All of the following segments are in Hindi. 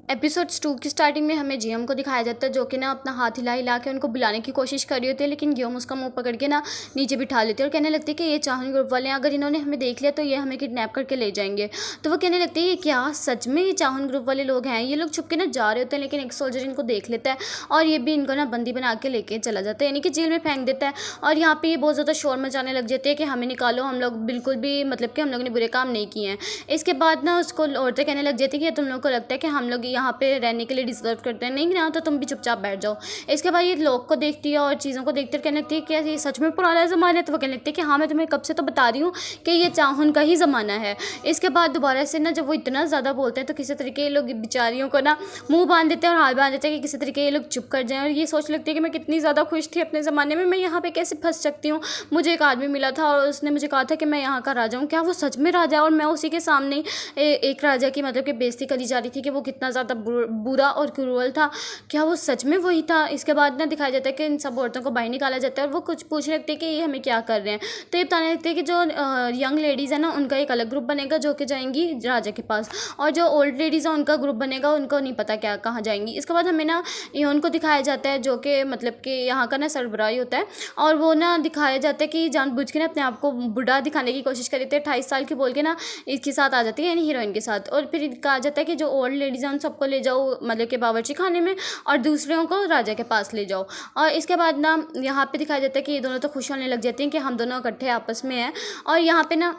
एपिसोड्स 2 की स्टार्टिंग में हमें जियम को दिखाया जाता है जो कि ना अपना हाथ हिला हिला के उनको बुलाने की कोशिश कर रही होती है, लेकिन गियोम उसका मुंह पकड़ के ना नीचे बिठा लेती है और कहने लगती है कि ये चाहन ग्रुप वाले हैं, अगर इन्होंने हमें देख लिया तो ये हमें किडनैप करके ले जाएंगे। तो वो कहने लगती है ये क्या सच में ये चाहन ग्रुप वाले लोग हैं। ये लोग छुप के ना जा रहे होते हैं, लेकिन एक सोल्जर इनको देख लेता है और ये भी इनको ना बंदी बना के लेके चला जाता है, यानी कि जेल में फेंक देता है। और यहाँ पे ये बहुत ज़्यादा शोर मचाने लग जाती है कि हमें निकालो, हम लोग बिल्कुल भी मतलब कि हम लोगों ने बुरे काम नहीं किए हैं। इसके बाद ना उसको औरतें कहने लग जाती है कि तुम लोग को लगता है कि हम लोग यहाँ पे रहने के लिए डिजर्व करते हैं, नहीं ना तो तुम भी चुपचाप बैठ जाओ। इसके बाद ये लोग को देखती है और चीज़ों को देखते कहने लगती है कि ये सच में पुराना ज़माना है। तो वो कहने लगती है कि हाँ मैं तुम्हें कब से तो बता रही हूँ कि ये चाहन का ही ज़माना है। इसके बाद दोबारा से ना जब वो इतना ज़्यादा बोलते हैं तो किसी तरीके ये लोग बेचारियों को ना मुँह बांध देते हैं और हाथ बांध देते हैं कि किसी तरीके ये लोग चुप कर जाएँ। और ये सोच लगती है कि मैं कितनी ज़्यादा खुश थी अपने ज़माने में, मैं यहाँ पर कैसे फंस सकती हूँ। मुझे एक आदमी मिला था और उसने मुझे कहा था कि मैं यहाँ का राजा हूँ। क्या वो सच में राजा है? और मैं उसी के सामने एक राजा की मतलब कि बेइज्जती करी जा रही थी कि वो कितना ज़्यादा बुरा और क्रूअल था। क्या वो सच में वही था? इसके बाद ना दिखाया जाता है कि इन सब औरतों को बाहर निकाला जाता है और वो कुछ पूछने लगती है कि ये हमें क्या कर रहे हैं। तो ये बताने लगते हैं कि जो यंग लेडीज़ है ना उनका एक अलग ग्रुप बनेगा जो कि जाएंगी राजा के पास, और जो ओल्ड लेडीज़ है उनका ग्रुप बनेगा, उनको नहीं पता क्या कहाँ जाएंगी। इसके बाद हमें ना इयोन को दिखाया जाता है जो कि मतलब कि यहाँ का ना सरबराही होता है, और वो ना दिखाया जाता है कि जानबूझ के ना अपने आप को बूढ़ा दिखाने की कोशिश करी थी, 28 साल की बोल के ना इसके साथ आ जाती है, यानी हीरोइन के साथ। और फिर कहा जाता है कि जो ओल्ड लेडीज़ हैं उन सबको ले जाओ मतलब कि बावर्ची खाने में और दूसरों को राजा के पास ले जाओ। और इसके बाद ना यहाँ पे दिखाया जाता है कि ये दोनों तो खुश होने लग जाती हैं कि हम दोनों इकट्ठे आपस में हैं। और यहाँ पे ना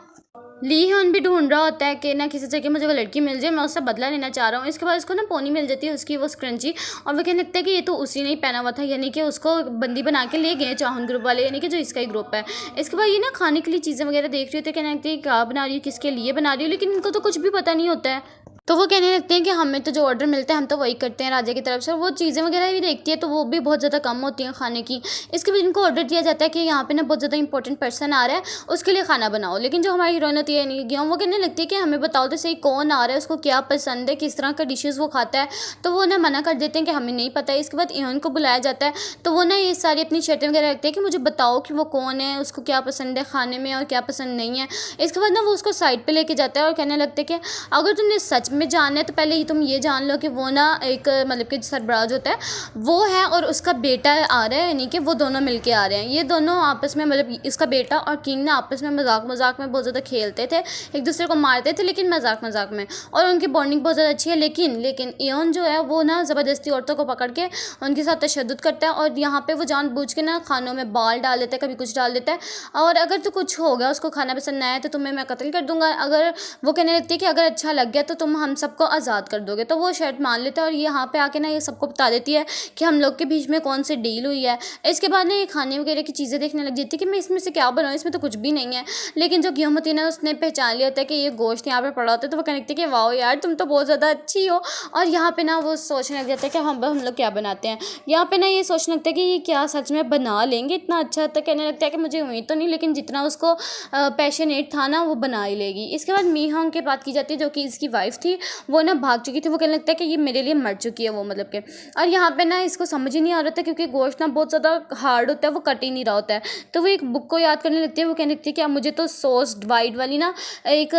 ली हन भी ढूंढ रहा होता है कि ना किसी जगह मुझे वो लड़की मिल जाए, मैं उससे बदला लेना चाह रहा हूँ। इसके बाद उसको ना पोनी मिल जाती है उसकी वो स्क्रंची, और वो कहने लगता है कि ये तो उसी ने ही पहना हुआ था, यानी कि उसको बंदी बना के ले गए चाहन ग्रुप वाले, यानी कि जो इसका ही ग्रुप है। इसके बाद ये ना खाने के लिए चीज़ें वगैरह देख रही होती है, कहने लगती है क्या बना रही हूँ, किसके लिए बना रही हूँ, लेकिन इनको तो कुछ भी पता नहीं होता है। तो वो कहने लगते हैं कि हमें तो जो ऑर्डर मिलता है हम तो वही करते हैं राजा की तरफ से। और वो चीज़ें वगैरह भी देखती है तो वो भी बहुत ज़्यादा कम होती हैं खाने की। इसके बाद इनको ऑर्डर दिया जाता है कि यहाँ पे ना बहुत ज़्यादा इंपॉर्टेंट पर्सन आ रहा है, उसके लिए खाना बनाओ। लेकिन जो हमारी हीरोइन होती है नहीं गियोम, वो कहने लगती है कि हमें बताओ तो सही कौन आ रहा है, उसको क्या पसंद है, किस तरह का डिशेज़ वो खाता है। तो वो ना मना कर देते हैं कि हमें नहीं पता है। इसके बाद इयोन को बुलाया जाता है तो वो ना ये सारी अपनी शर्तें वगैरह रखते हैं कि मुझे बताओ कि वो कौन है, उसको क्या पसंद है खाने में और क्या पसंद नहीं है। इसके बाद ना वो उसको साइड पर लेके जाता है और कहने लगते हैं कि अगर तुमने सच में जानना है तो पहले तुम ये जान लो कि वो ना एक मतलब कि सरबराज होता है वो है और उसका बेटा आ रहा है, यानी कि वो दोनों मिलके आ रहे हैं। ये दोनों आपस में मतलब इसका बेटा और किंग ना आपस में मजाक मजाक में बहुत ज़्यादा खेलते थे, एक दूसरे को मारते थे लेकिन मजाक मजाक में, और उनकी बॉन्डिंग बहुत ज़्यादा अच्छी है। लेकिन इयोन जो है वो ना ज़बरदस्ती औरतों को पकड़ के उनके साथ तशद्दुद करता है, और यहाँ पर वो जानबूझ के ना खानों में बाल डाल देता है, कभी कुछ डाल देता है, और अगर तो कुछ हो गया उसको खाना पसंद नहीं आया तो तुम्हें मैं कत्ल कर दूंगा। अगर वो कहने लगती है कि अगर अच्छा लग गया तो तुम हम सबको आज़ाद कर दोगे। तो वो शर्त मान लेता है और यहाँ पे आके ना ये सबको बता देती है कि हम लोग के बीच में कौन सी डील हुई है। इसके बाद ना ये खाने वगैरह की चीज़ें देखने लग जाती है कि मैं इसमें से क्या बनाऊँ, इसमें तो कुछ भी नहीं है। लेकिन जो गियोम होती है ना उसने पहचान लिया होता है कि ये गोश्त यहाँ पे पड़ा होता है, तो वो कहने लगती है कि वाओ यार तुम तो बहुत ज़्यादा अच्छी हो। और यहाँ पे ना वो सोचने लग जाता है कि हम लोग क्या बनाते हैं। यहाँ पे ना ये सोचने लगता है कि ये क्या सच में बना लेंगे इतना अच्छा। तो कहने लगता है कि मुझे उम्मीद तो नहीं, लेकिन जितना उसको पैशनेट था ना वो बना ही लेगी। इसके बाद मी होंग की बात की जाती है जो कि इसकी वाइफ थी, वो ना भाग चुकी थी। वो कहने लगता है कि ये मेरे लिए मर चुकी है वो मतलब के। और यहाँ पे ना इसको समझ ही नहीं आ रहा था क्योंकि गोश्त ना बहुत ज़्यादा हार्ड होता है, वो कट ही नहीं रहा होता है। तो वो एक बुक को याद करने लगती है, वो कहने लगती है कि अब मुझे तो सॉस डिवाइड वाली ना एक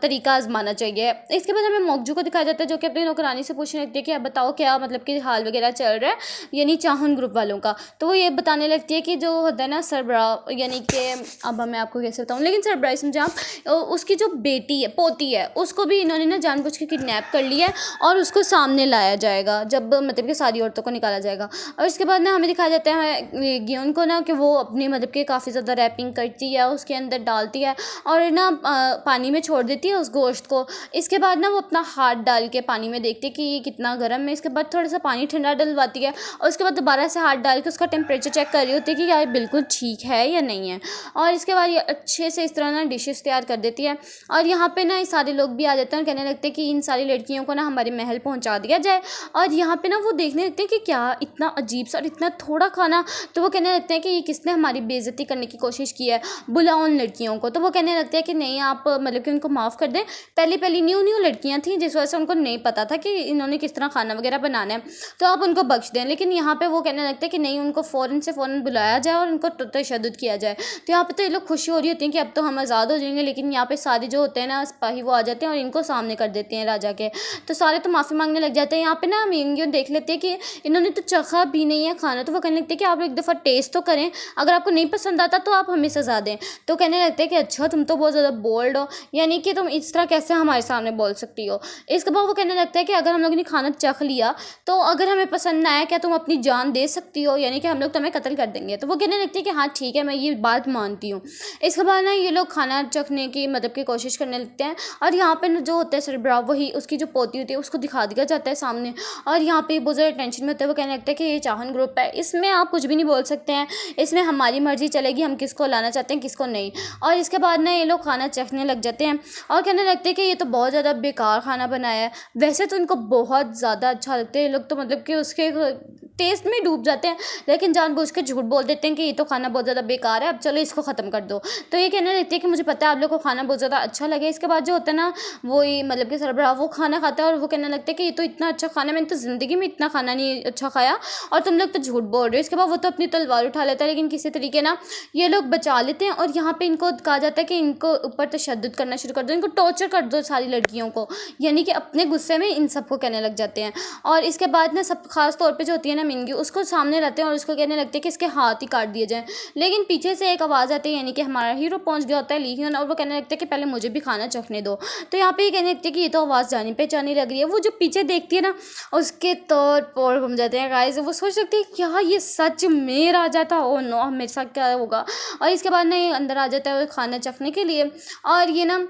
तरीका आजमाना चाहिए। इसके बाद हमें मोकजू को दिखाया जाता है जो कि अपनी नौकरानी से पूछने लगती है कि अब बताओ क्या मतलब कि हाल वगैरह चल रहा है, यानी चाहन ग्रुप वालों का। तो वो ये बताने लगती है कि जो होता है ना सरबरा, यानी कि अब मैं आपको कैसे बताऊँ, लेकिन सरबराही समझे आप, उसकी जो बेटी है पोती है उसको भी इन्होंने ना जानबूझ के किडनैप कर लिया है और उसको सामने लाया जाएगा जब मतलब कि सारी औरतों को निकाला जाएगा। और इसके बाद ना हमें दिखाया जाता है गियोन को ना कि वो अपनी मतलब कि काफ़ी ज़्यादा रैपिंग करती है, उसके अंदर डालती है और ना पानी में छोड़ देती है उस गोश्त को। इसके बाद ना वो अपना हाथ डाल के पानी में देखती है कि ये कितना गर्म है। इसके बाद थोड़ा सा पानी ठंडा डलवाती है और उसके बाद दोबारा से हाथ डाल के उसका टेम्परेचर चेक कर रही होती है कि यार बिल्कुल ठीक है या नहीं है। और इसके बाद ये अच्छे से इस तरह ना डिशेस तैयार कर देती है। और यहाँ पे ना ये सारे लोग भी आ जाते हैं और कहने लगते हैं कि इन सारी लड़कियों को ना हमारे महल पहुँचा दिया जाए। और यहाँ पे ना वो देखने लगते हैं कि क्या इतना अजीब सा और इतना थोड़ा खाना। तो वो कहने लगते हैं कि ये किसने हमारी बेइज्जती करने की कोशिश की है, बुलाओ उन लड़कियों को। तो वो कहने लगते हैं कि नहीं आप मतलब कि उनको माफ़ कर दें, पहली न्यू लड़कियाँ थी जिस वजह से उनको नहीं पता था कि इन्होंने किस तरह खाना वगैरह बनाना है, तो आप उनको बख्श दें। लेकिन यहाँ पे वो कहने लगते हैं कि नहीं, उनको फ़ौरन बुलाया जाए और उनको तशद्दुद किया जाए। तो यहाँ पे तो ये लोग खुशी हो रही होती हैं कि अब तो हम आज़ाद हो जाएंगे, लेकिन यहाँ पे सारे जो होते हैं ना सिपाही वो आ जाते हैं और इनको सामने कर देते हैं राजा के। तो सारे तो माफ़ी मांगने लग जाते हैं। यहाँ पे ना मिंगयुन देख लेते हैं कि इन्होंने तो चखा भी नहीं है खाना, तो वो कहने लगते हैं कि आप एक दफ़ा टेस्ट तो करें, अगर आपको नहीं पसंद आता तो आप हमें सज़ा दें। तो कहने लगते हैं कि अच्छा तुम तो बहुत ज़्यादा बोल्ड हो, यानी कि तुम इस तरह कैसे हमारे सामने बोल सकती हो। इसके बाद वो कहने लगता है कि अगर हम लोगों ने खाना चख लिया तो अगर हमें पसंद ना आया, क्या तुम अपनी जान दे सकती हो, यानी कि हम लोग तुम्हें कत्ल कर देंगे। तो वो कहने लगती है कि हाँ ठीक है, मैं ये बात मानती हूँ। इसके बाद ना ये लोग खाना चखने की मतलब की कोशिश करने लगते हैं, और यहाँ पे जो होता है सरबराह, वही उसकी जो पोती होती है उसको दिखा दिया जाता है सामने, और यहाँ पे बहुत ज़्यादा टेंशन में होता है। वो कहने लगता है कि ये चाहन ग्रुप है, इसमें आप कुछ भी नहीं बोल सकते हैं, इसमें हमारी मर्जी चलेगी, हम किसको लाना चाहते हैं किसको नहीं। और इसके बाद ना ये लोग खाना चखने लग जाते हैं और कहने लगते हैं कि ये तो बहुत ज़्यादा बेकार खाना बनाया है। वैसे तो इनको बहुत ज़्यादा अच्छा लगता है, ये लोग तो मतलब कि उसके टेस्ट में डूब जाते हैं, लेकिन जानबूझ के झूठ बोल देते हैं कि ये तो खाना बहुत ज़्यादा बेकार है, अब चलो इसको ख़त्म कर दो। तो ये कहने लगती है कि मुझे पता है आप लोग को खाना बहुत ज़्यादा अच्छा लगे। इसके बाद जो होता है ना वही मतलब कि सरबराह वो खाना खाता है और वो कहने लगता है कि ये तो इतना अच्छा खाना, मैंने तो ज़िंदगी में इतना खाना नहीं अच्छा खाया और तुम लोग तो झूठ बोल रहे हो। इसके बाद वो तो अपनी तलवार उठा लेता है, लेकिन किसी तरीके ना ये लोग बचा लेते हैं, और यहाँ पे इनको कहा जाता है कि इनको ऊपर तशद्दुद करना शुरू कर दो, इनको टॉर्चर कर दो सारी लड़कियों को, यानी कि अपने गुस्से में इन सबको कहने लग जाते हैं। और इसके बाद ना सब खास तौर पे जो होती है ना मिंगी, उसको सामने रहते हैं और उसको कहने लगते हैं कि इसके हाथ ही काट दिए जाएं, लेकिन पीछे से एक आवाज़ आती है, यानी कि हमारा हीरो पहुंच गया होता है ली ह्यून, और वो कहने लगता है कि पहले मुझे भी खाना चखने दो। तो यहाँ पे ये कहने लगते हैं कि ये तो आवाज़ जानी पहचानी लग रही है। वो जो पीछे देखती है ना उसके तौर पर घूम जाते हैं गाइस, वो सोच सकते हैं क्या ये सच में राजा था, ओ नो मेरे साथ क्या होगा। और इसके बाद ना ये अंदर आ जाता है खाना चखने के लिए, और ये ना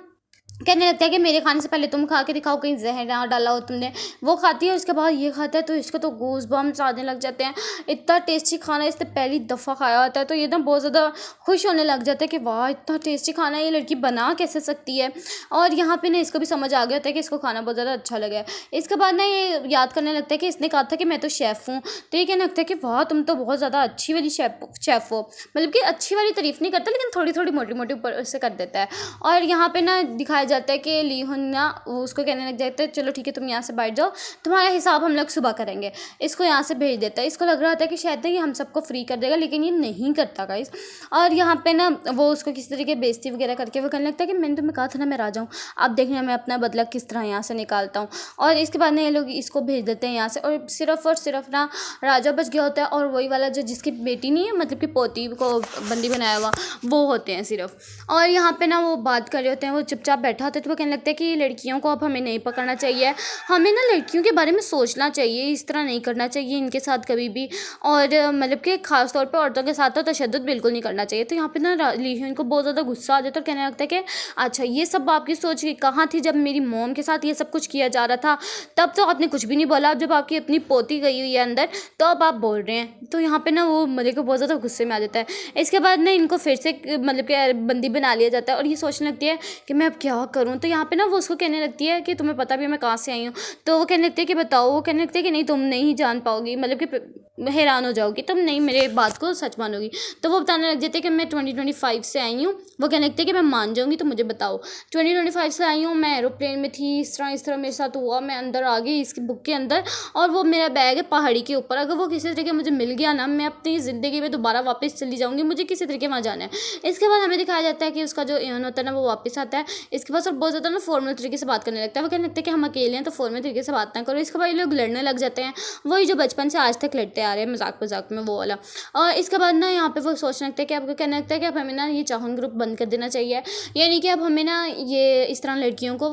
कहने लगता है कि मेरे खाने से पहले तुम खा के दिखाओ, कहीं जहर ना डाला हो तुमने। वो खाती है, उसके बाद ये खाता है, तो इसको तो गूज बम्स आने लग जाते हैं। इतना टेस्टी खाना इसने पहली दफ़ा खाया होता है, तो ये ना बहुत ज़्यादा खुश होने लग जाता है कि वाह इतना टेस्टी खाना ये लड़की बना कैसे सकती है। और यहाँ पे ना इसको भी समझ आ गया होता है कि इसको खाना बहुत ज़्यादा अच्छा लगा है। इसके बाद ना ये याद करने लगता है कि इसने कहा था कि मैं तो शेफ़ हूँ, तो ये कहने लगता है कि वाह तुम तो बहुत ज़्यादा अच्छी वाली शेफ़ हो, मतलब कि अच्छी वाली तारीफ़ नहीं करता, लेकिन थोड़ी थोड़ी मोटी मोटी ऊपर उससे कर देता है। और यहाँ पे ना दिखाया जाता है कि ली ह्यून ना उसको कहने लग जाते हैं चलो ठीक है तुम यहाँ से बैठ जाओ, तुम्हारा हिसाब हम लोग सुबह करेंगे। इसको यहाँ से भेज देता है। इसको लग रहा था कि शायद ये हम सबको फ्री कर देगा, लेकिन ये नहीं करता गाइस। और यहाँ पे ना वो उसको किसी तरीके बेइज्जती वगैरह करके वो कहने लगता है कि मैंने तुम्हें कहा था ना मैं राजा हूँ, अब देखना मैं अपना बदला किस तरह यहाँ से निकालता हूँ। और इसके बाद ना ये लोग इसको भेज देते हैं यहाँ से, और सिर्फ ना राजा बच गया होता है, और वही वाला जो जिसकी बेटी नहीं है मतलब कि पोती को बंदी बनाया हुआ वो होते हैं सिर्फ। और यहाँ पे ना वो बात कर रहे होते हैं, वो चुपचाप बैठा होता है। तो वो कहने लगता है कि लड़कियों को अब हमें नहीं पकड़ना चाहिए, हमें ना लड़कियों के बारे में सोचना चाहिए, इस तरह नहीं करना चाहिए इनके साथ कभी भी, और मतलब कि खास तौर पे औरतों के साथ तो तशद्दुद बिल्कुल नहीं करना चाहिए। तो यहाँ पे ना ली ह्यून को बहुत ज़्यादा गुस्सा आ जाता है और कहने लगता है कि अच्छा ये सब आपकी सोच कहाँ थी जब मेरी मॉम के साथ ये सब कुछ किया जा रहा था, तब तो आपने कुछ भी नहीं बोला, अब जब आपकी अपनी पोती गई हुई है अंदर तो अब आप बोल रहे हैं। तो यहाँ पे ना वो मतलब कि बहुत ज़्यादा गुस्से में आ जाता है। इसके बाद ना इनको फिर से मतलब कि बंदी बना लिया जाता है, और ये सोचने लगती है कि मैं अब क्या करूँ। तो यहाँ पे ना वो उसको कहने लगती है कि तुम्हें पता भी है मैं कहाँ से आई हूँ। तो वो कहने लगती है कि बताओ। वो कहने लगती है कि नहीं तुम नहीं जान पाओगी, मतलब कि हैरान हो जाओगी, तुम नहीं मेरे बात को सच मानोगी। तो वो बताने लग जाते हैं कि मैं 2025 से आई हूँ। वो कहने लगती है कि मैं मान जाऊँगी तो मुझे बताओ। 2025 से आई हूँ, मैं एरोप्लेन में थी, इस तरह मेरे साथ हुआ, मैं अंदर आ गई इसकी बुक के अंदर, और वो मेरा बैग है पहाड़ी के ऊपर, अगर वो किसी तरीके मुझे मिल गया ना मैं अपनी ज़िंदगी में दोबारा वापस चली जाऊँगी, मुझे किसी तरीके वहाँ जाना है। इसके बाद हमें दिखाया जाता है कि उसका जो एन होता है ना वो वापस आता है। इसके बाद और बहुत ज़्यादा ना फॉर्मल तरीके से बात करने लगता है। वो कहने लगता है कि हम अकेले हैं तो फॉर्मल तरीके से बात ना करो। इसके बाद ये लोग लड़ने लग जाते हैं, वही जो बचपन से आज तक लड़ते आ रहे हैं मजाक में वो वाला। और इसके बाद ना यहाँ पे वो सोचने लगता है कि आपको कहना लगता है कि अब हमें ना ये चाहन ग्रुप बंद कर देना चाहिए, यानी कि अब हमें ना ये इस तरह लड़कियों को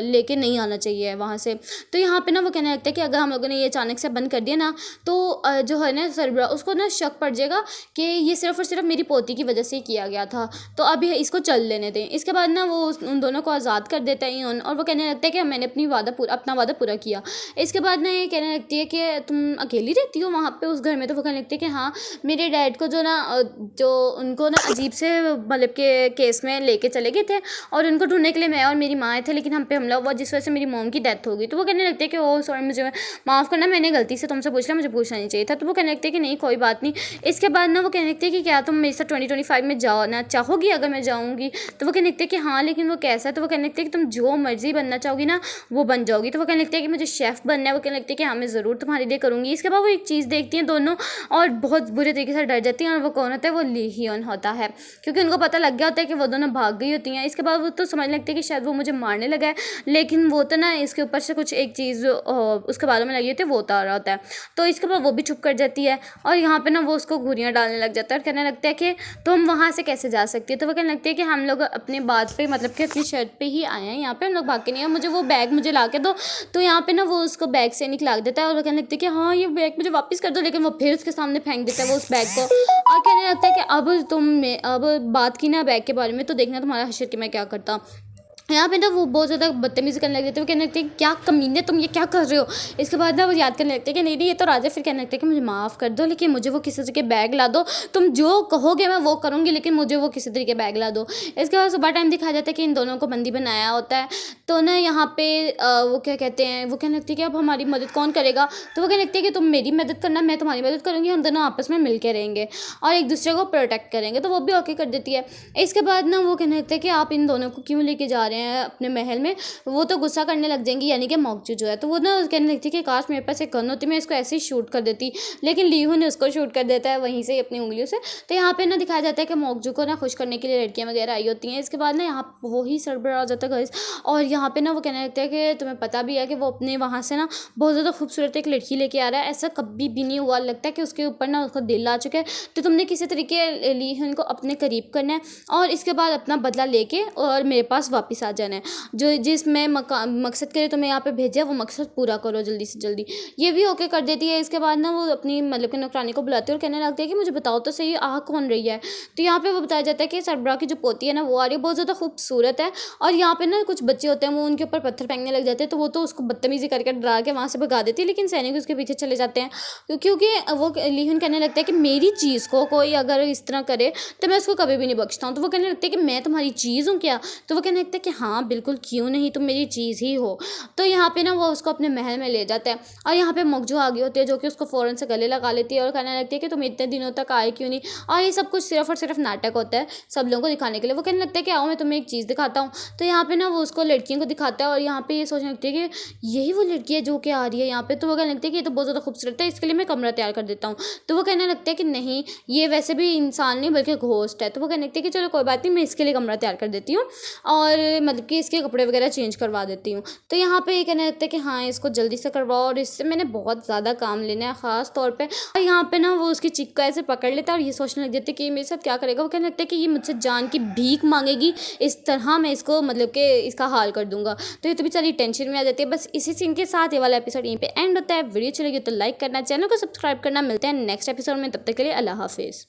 लेके नहीं आना चाहिए वहाँ से। तो यहाँ पे ना वो कहने लगता है कि अगर हम लोगों ने ये अचानक से बंद कर दिया ना तो जो है ना सरबराह उसको ना शक पड़ जाएगा कि ये सिर्फ और सिर्फ मेरी पोती की वजह से किया गया था, तो अभी इसको चल लेने दें। इसके बाद ना वो उन दोनों को आज़ाद कर देता है और वो कहने लगता है कि मैंने अपना वादा पूरा किया। इसके बाद ना ये कहने लगती है कि तुम अकेली रहती हो वहाँ पे उस घर में। तो वो कहने लगती है कि हाँ, मेरे डैड को जो उनको ना अजीब से मतलब के केस में लेके चले गए थे, और उनको ढूंढने के लिए मैं और मेरी माँ आए थे, लेकिन हम पे हमला हुआ जिस वजह से मेरी मॉम की डेथ हो गई। तो वो कहने लगते हैं कि ओह सॉरी, मुझे माफ़ करना, मैंने गलती से तुमसे पूछ लिया, मुझे पूछना नहीं चाहिए था। तो वो कहने लगते हैं कि नहीं कोई बात नहीं। इसके बाद ना वो कहने लगते हैं कि क्या तुम मेरे साथ 2025 में जाना चाहोगी अगर मैं जाऊँगी। तो वो कहने लगते हैं कि हाँ, लेकिन वो कैसा है। तो वो कहने लगते हैं कि तुम जो मर्जी बनना चाहोगी ना वो बन जाओगी। तो वो कहने लगते हैं कि मुझे शेफ़ बनना है। वो कहने लगते हैं कि हाँ मैं ज़रूर तुम्हारे लिए करूँगी। इसके बाद वो एक चीज़ देखती हैं दोनों और बहुत बुरे तरीके से डर जाती हैं। और वो कौन होता है, वो ली हियोन होता है, क्योंकि उनको पता लग गया होता है कि वो दोनों भाग गई होती हैं। इसके बाद वो तो समझने लगती है कि शायद वो मुझे मारने लगा है, लेकिन वो तो ना इसके ऊपर से कुछ एक चीज़ उसके बालों में लगी होती है, वो उतार रहा होता है। तो इसके बाद वो भी चुप कर जाती है और यहाँ पे ना वो उसको घुरियाँ डालने लग जाता है और कहने लगता है कि तुम वहाँ से कैसे जा सकती है। तो वो कहने लगती है कि हम लोग अपने बात पे, मतलब कि अपनी शर्त पे ही आए हैं, यहाँ पे हम लोग भाग के नहीं है, मुझे वो बैग मुझे ला के दो। तो यहाँ पे ना वो उसको बैग से निकला देता है और वो कहने लगती है कि हाँ ये बैग मुझे वापस कर दो, लेकिन वो फिर उसके सामने फेंक देता है वो उस बैग को और कहने लगता है कि अब बात की ना बैग के बारे में, तो देखना तुम्हारा हशर कि मैं क्या करता। यहाँ पे ना वो बहुत ज़्यादा बदतमीज़ी करने लग जाते हैं। वो कहने लगते हैं क्या कमीने, तुम ये क्या कर रहे हो। इसके बाद ना वो याद करने लगते हैं कि नहीं ये तो राजा। फिर कहने लगते हैं कि मुझे माफ़ कर दो, लेकिन मुझे वो किसी तरीके बैग ला दो, तुम जो कहोगे मैं वो करूँगी, लेकिन मुझे वो किसी तरीके बैग ला दो। इसके बाद सुबह टाइम दिखाया जाता है कि इन दोनों को बंदी बनाया होता है। तो ना यहाँ पे वो क्या कहते हैं, वो कहने लगती है कि अब हमारी मदद कौन करेगा। तो वो कहने लगती है कि तुम मेरी मदद करना, मैं तुम्हारी मदद करूँगी, हम दोनों आपस में मिल के रहेंगे और एक दूसरे को प्रोटेक्ट करेंगे। तो वो भी ओके कर देती है। इसके बाद ना वो कहने लगता है कि आप इन दोनों को क्यों लेके जा रहे हैं अपने महल में। वो तो गुस्सा करने लग जाएंगी, यानी कि मोकजू जो है। तो वो ना कहने लगती है कि काश मेरे पास एक गन होती, मैं इसको ऐसे ही शूट कर देती, लेकिन लीहू ने उसको शूट कर देता है वहीं से अपनी उंगलियों से। तो यहाँ पे ना दिखाया जाता है कि मोकजू को ना खुश करने के लिए लड़कियां वगैरह आई होती हैं। इसके बाद ना यहाँ वही सरबराह आ जाता है गाइस, और यहाँ पे ना वो कहने लगता है कि तुम्हें पता भी है कि वो अपने वहाँ से ना बहुत ज़्यादा खूबसूरत एक लड़की लेके आ रहा है, ऐसा कभी भी नहीं हुआ। लगता है कि उसके ऊपर ना उसका दिल आ चुका है, तो तुमने किसी तरीके लीहू को अपने करीब करना है और इसके बाद अपना बदला लेके और मेरे पास वापस आ जाना है। जो जिस मैं मकसद के लिए तुम्हें यहाँ पे भेजा वो मकसद पूरा करो जल्दी से जल्दी। ये भी ओके कर देती है। इसके बाद ना वो अपनी मतलब कि नौकरानी को बुलाती है और कहने लगती है कि मुझे बताओ तो सही आ कौन रही है। तो यहाँ पे वो बताया जाता है कि सरबराह की जो पोती है ना वो आ रही है, बहुत ज़्यादा खूबसूरत है। और यहाँ पे ना कुछ बच्चे होते हैं वो उनके ऊपर पत्थर फेंकने लग जाते हैं, तो वो तो उसको बदतमीजी करके डरा के वहाँ से भगा देती है, लेकिन सैनिक उसके पीछे चले जाते हैं क्योंकि वो लीहन कहने लगता है कि मेरी चीज़ को कोई अगर इस तरह करे तो मैं उसको कभी भी नहीं बख्शता हूँ। तो वो कहने लगती है कि मैं तुम्हारी चीज़ हूँ क्या। तो वो कहने लगता है कि हाँ बिल्कुल, क्यों नहीं, तुम मेरी चीज़ ही हो। तो यहाँ पे ना वो उसको अपने महल में ले जाता है और यहाँ पे मोकजू आ गई होती है जो कि उसको फ़ौरन से गले लगा लेती है और कहने लगती है कि तुम इतने दिनों तक आए क्यों नहीं। और ये सब कुछ सिर्फ और सिर्फ नाटक होता है सब लोगों को दिखाने के लिए। वो कहने लगता है कि आओ मैं तुम्हें एक चीज़ दिखाता हूँ। तो यहाँ पे ना वो उसको लड़कियों को दिखाता है और यहाँ पे ये सोचने लगती है कि यही वो लड़की है जो कि आ रही है यहाँ पे। तो वो कहने लगती है कि ये तो बहुत ज़्यादा खूबसूरत है, इसके लिए मैं कमरा तैयार कर देता हूँ। तो वो कहने लगता है कि नहीं ये वैसे भी इंसान नहीं बल्कि घोस्ट है। तो वो कहने लगती है कि चलो कोई बात नहीं, मैं इसके लिए कमरा तैयार कर देती हूँ और मतलब कि इसके कपड़े वगैरह चेंज करवा देती हूँ। तो यहाँ पे ये कहने लगता है कि हाँ इसको जल्दी से करवाओ और इससे मैंने बहुत ज़्यादा काम लेना है ख़ास तौर पे। और यहाँ पे ना वो उसकी चिक को ऐसे पकड़ लेता है और ये सोचने लग जाता है कि ये मेरे साथ क्या करेगा। वो कहने लगता है कि ये मुझसे जान की भीख मांगेगी, इस तरह मैं इसको मतलब कि इसका हाल कर दूंगा। तो ये तो बेचारी टेंशन में आ जाती है। बस इसी सीन के साथ ये वाला एपिसोड यहीं पे एंड होता है। वीडियो अच्छी लगी तो लाइक करना, चैनल को सब्सक्राइब करना। मिलते हैं नेक्स्ट एपिसोड में, तब तक के लिए अल्लाह हाफिज़।